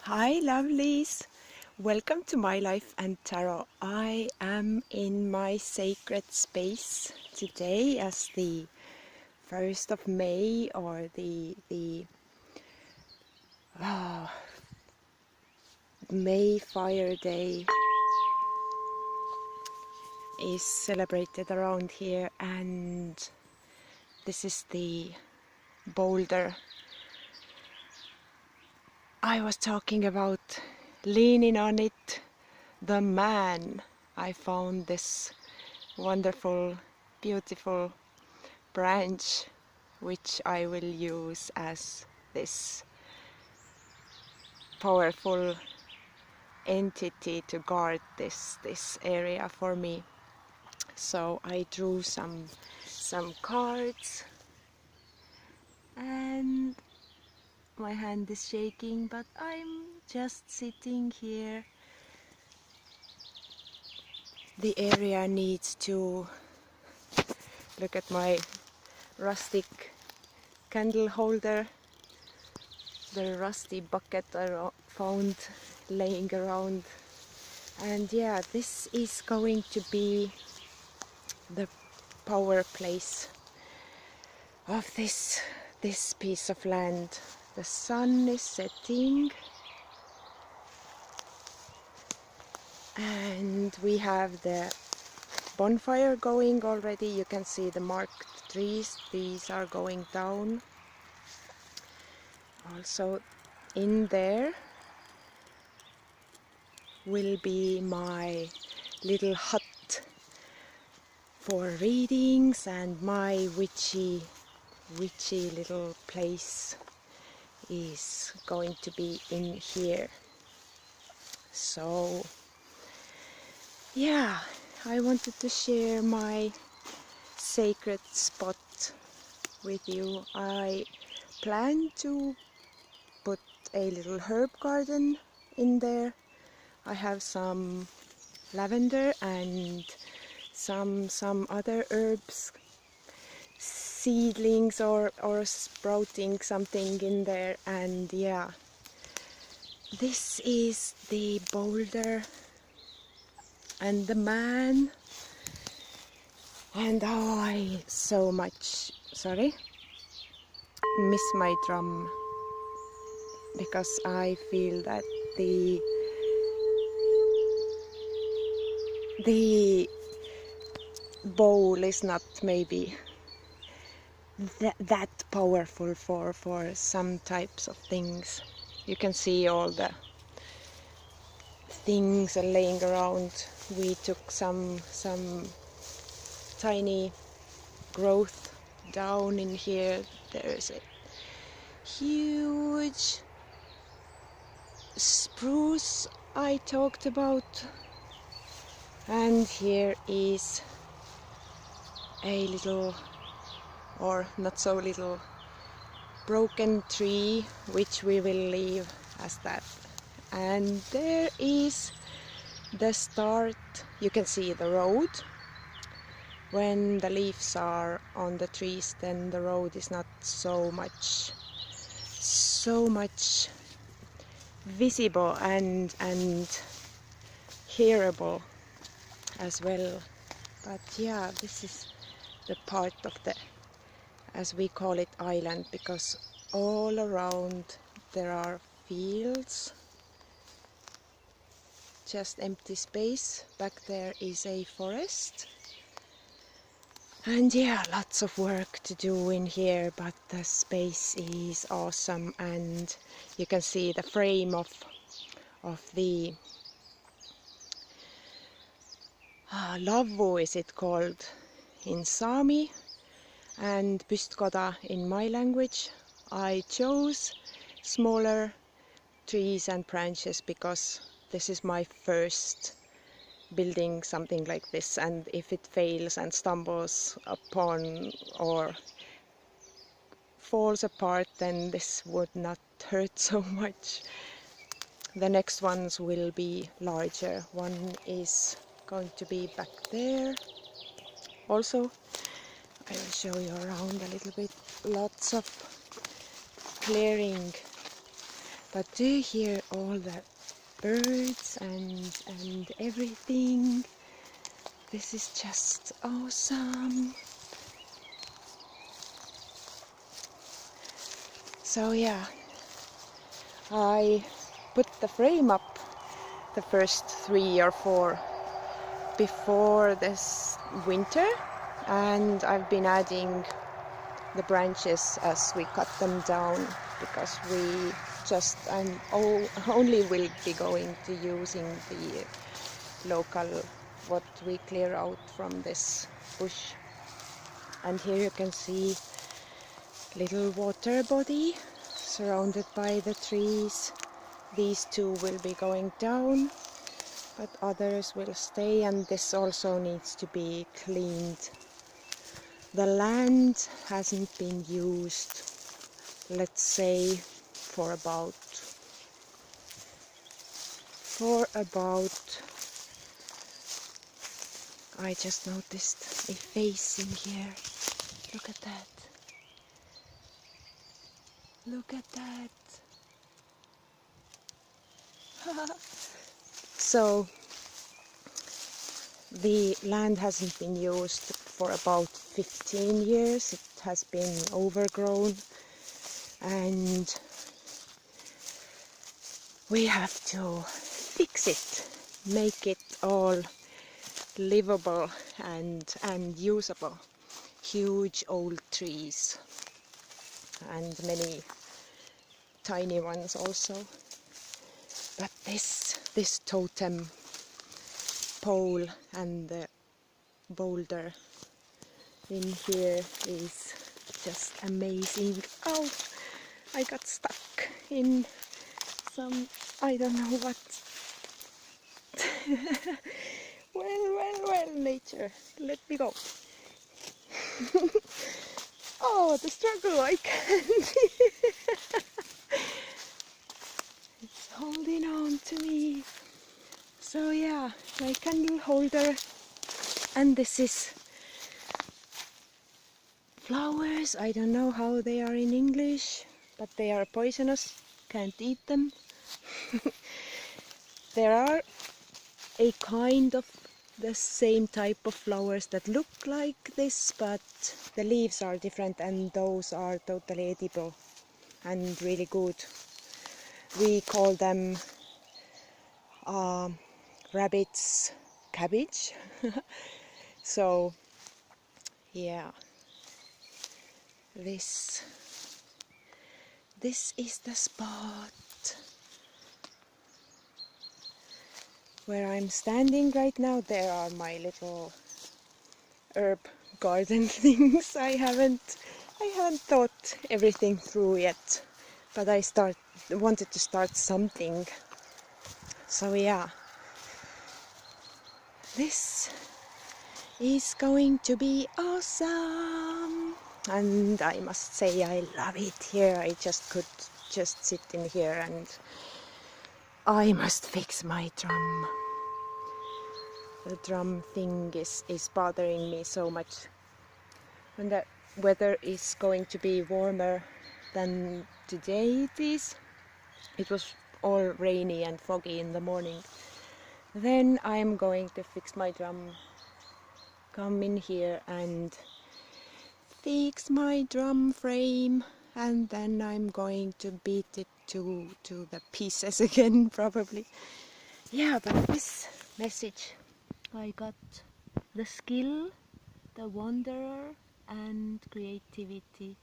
Hi lovelies! Welcome to My Life and Tarot. I am in my sacred space today as the 1st of May, or the MayFire day is celebrated around here, and this is the boulder I was talking about. Leaning on it, the man. I found this wonderful, beautiful branch which I will use as this powerful entity to guard this area for me. So I drew some cards, and my hand is shaking, but I'm just sitting here. The area needs to look at my rustic candle holder, the rusty bucket I found laying around, and yeah, this is going to be the power place of this piece of land. The sun is setting and we have the bonfire going already. You can see the marked trees. These are going down. Also in there will be my little hut for readings, and my witchy little place is going to be in here. So yeah, I wanted to share my sacred spot with you. I plan to put a little herb garden in there. I have some lavender and some other herbs, seedlings or sprouting something in there, and yeah, this is the boulder and the man. And oh, I so much miss my drum, because I feel that the bowl is not maybe that powerful for some types of things. You can see all the things laying around. We took some tiny growth down in here. There's a huge spruce I talked about, and here is a little, or not so little, broken tree which we will leave as that. And there is the start. You can see the road. When the leaves are on the trees, then the road is not so much visible and hearable as well. But yeah, this is the part of the, as we call it, island, because all around there are fields, just empty space. Back there is a forest. And yeah, lots of work to do in here, but the space is awesome. And you can see the frame of the lavvu, is it called in Sami, and pystkoda in my language. I chose smaller trees and branches because this is my first building something like this, and if it fails and stumbles upon or falls apart, then this would not hurt so much. The next ones will be larger. One is going to be back there. Also, I will show you around a little bit. Lots of clearing But do you hear all the birds and everything? This is just awesome. So yeah, I put the frame up the first 3 or 4 before this winter, and I've been adding the branches as we cut them down, because we just only will be going to using the local what we clear out from this bush. And here you can see little water body surrounded by the trees. These 2 will be going down, but others will stay, and this also needs to be cleaned. The land hasn't been used, let's say, for about I just noticed a face in here. Look at that. Look at that. So the land hasn't been used for about 15 years. It has been overgrown, and we have to fix it, make it all livable and usable. Huge old trees and many tiny ones also. But this totem pole and the boulder in here is just amazing. Oh, I got stuck in some, I don't know what. Well, nature, let me go. Oh, the struggle, I can't. It's holding on to me. So yeah, my candle holder, and this is flowers. I don't know how they are in English, but they are poisonous, can't eat them. There are a kind of the same type of flowers that look like this, but the leaves are different, and those are totally edible and really good. We call them rabbit's cabbage. So yeah, this is the spot where I'm standing right now. There are my little herb garden things. I haven't thought everything through yet, but I wanted to start something. So yeah, this is going to be awesome, and I must say I love it here. I could just sit in here, and I must fix my drum. The drum thing is bothering me so much. When the weather is going to be warmer than today it was all rainy and foggy in the morning, then I'm going to fix my drum, come in here and fix my drum frame, and then I'm going to beat it to the pieces again, probably. Yeah, but this message, I got the skill, the wanderer, and creativity.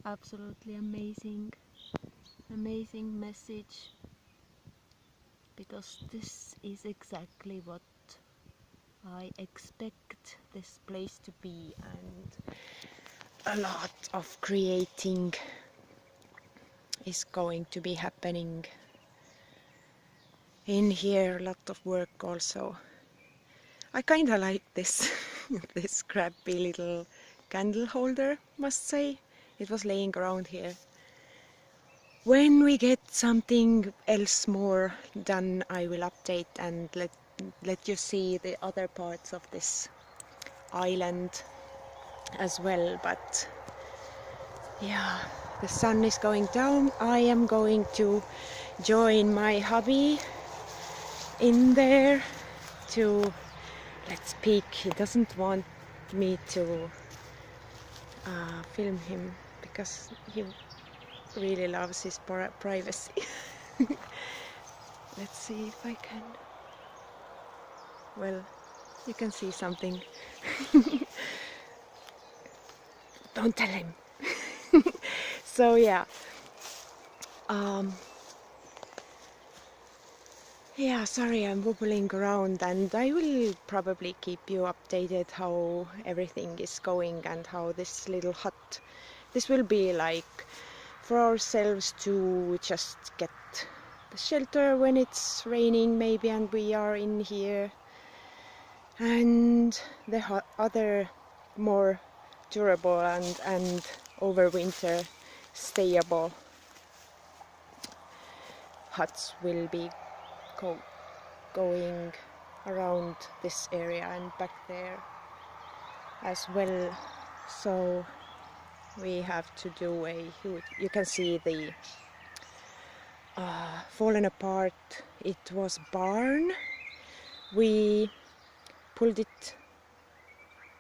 Absolutely amazing message, because this is exactly what I expect this place to be, and a lot of creating is going to be happening in here. A lot of work also. I kinda like this this scrappy little candle holder, must say. It was laying around here. When we get something else more done, I will update and let you see the other parts of this island as well. But yeah, the sun is going down. I am going to join my hubby in there to let's peek. He doesn't want me to film him because he really loves his privacy. Let's see if I can. Well, you can see something. Don't tell him. So yeah. Yeah, sorry, I'm wobbling around, and I will probably keep you updated how everything is going and how this little hut, this will be like for ourselves to just get the shelter when it's raining maybe and we are in here, and the other more durable and over winter stayable huts will be going around this area and back there as well. So we have to do a huge, you can see the fallen apart, it was barn. We pulled it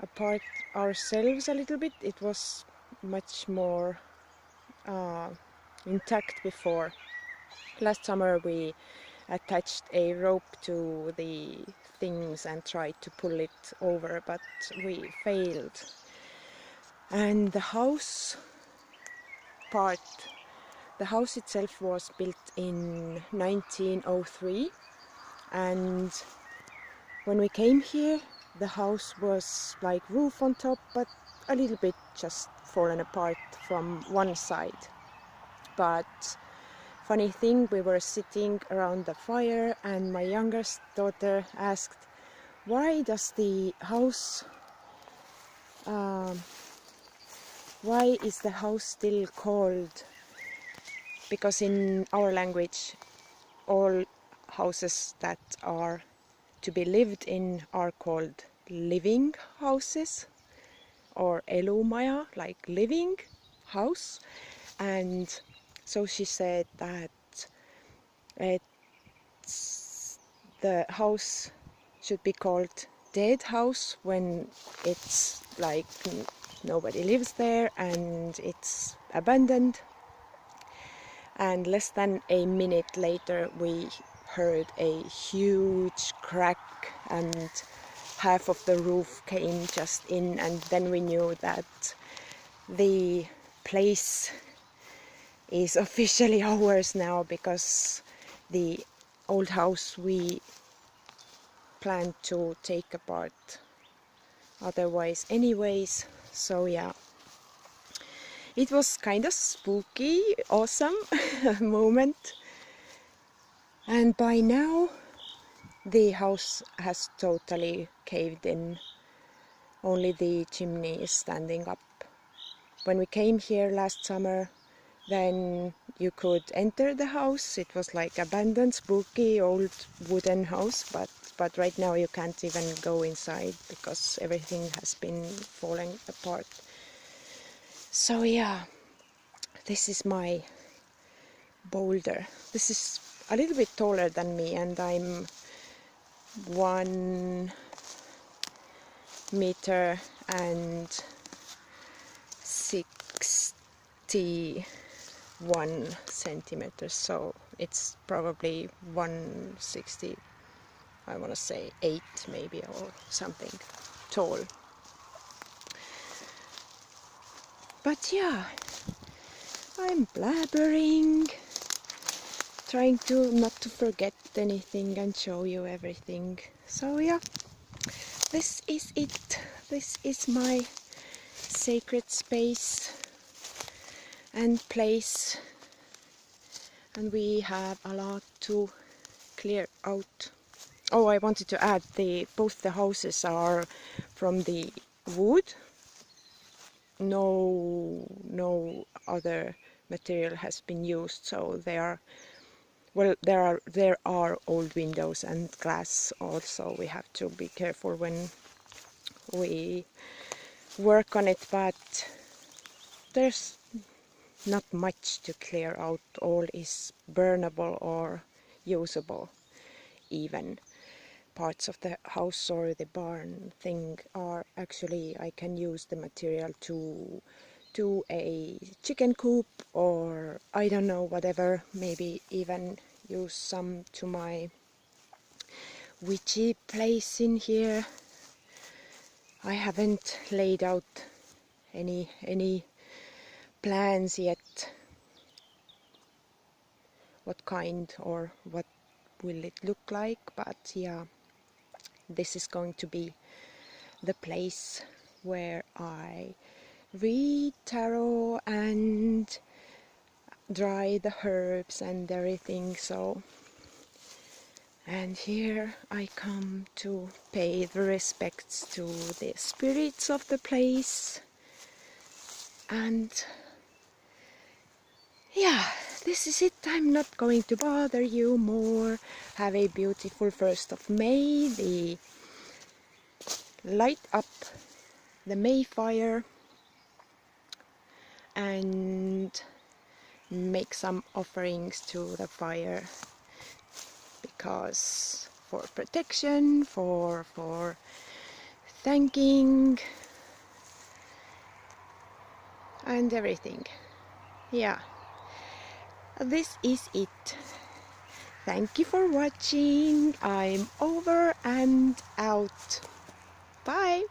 apart ourselves a little bit. It was much more intact before. Last summer we attached a rope to the things and tried to pull it over, but we failed. And the house part, the house itself was built in 1903, and when we came here the house was like roof on top, but a little bit just fallen apart from one side. But funny thing, we were sitting around the fire and my youngest daughter asked, why does the house, why is the house still called, because in our language all houses that are to be lived in are called living houses, or elumaja, like living house. And so she said that the house should be called dead house when it's like nobody lives there and it's abandoned. And less than a minute later we heard a huge crack and half of the roof came just in, and then we knew that the place is officially ours now, because the old house we planned to take apart otherwise anyways. So yeah, it was kind of spooky, awesome moment. And by now the house has totally caved in. Only the chimney is standing up. When we came here last summer, then you could enter the house. It was like abandoned, spooky, old wooden house, but right now you can't even go inside because everything has been falling apart. So yeah, this is my boulder. This is a little bit taller than me, and I'm 1 meter and 61 centimeters, so it's probably 160, I want to say 8 maybe, or something tall. But yeah, I'm blabbering, trying to not to forget anything and show you everything. So yeah, this is it. This is my sacred space and place, and we have a lot to clear out. Oh, I wanted to add, both the houses are from the wood. No other material has been used, so they are, well, there are old windows and glass also. We have to be careful when we work on it, but there's not much to clear out. All is burnable or usable. Even parts of the house or the barn thing are actually, I can use the material to a chicken coop, or I don't know, whatever, maybe even use some to my witchy place in here. I haven't laid out any plans yet, what kind or what will it look like, but yeah, this is going to be the place where I read tarot and dry the herbs and everything. So, and here I come to pay the respects to the spirits of the place. And yeah, this is it. I'm not going to bother you more. Have a beautiful 1st of May. The light up the MayFire and make some offerings to the fire, because for protection, for thanking and everything. Yeah, this is it. Thank you for watching. I'm over and out. Bye.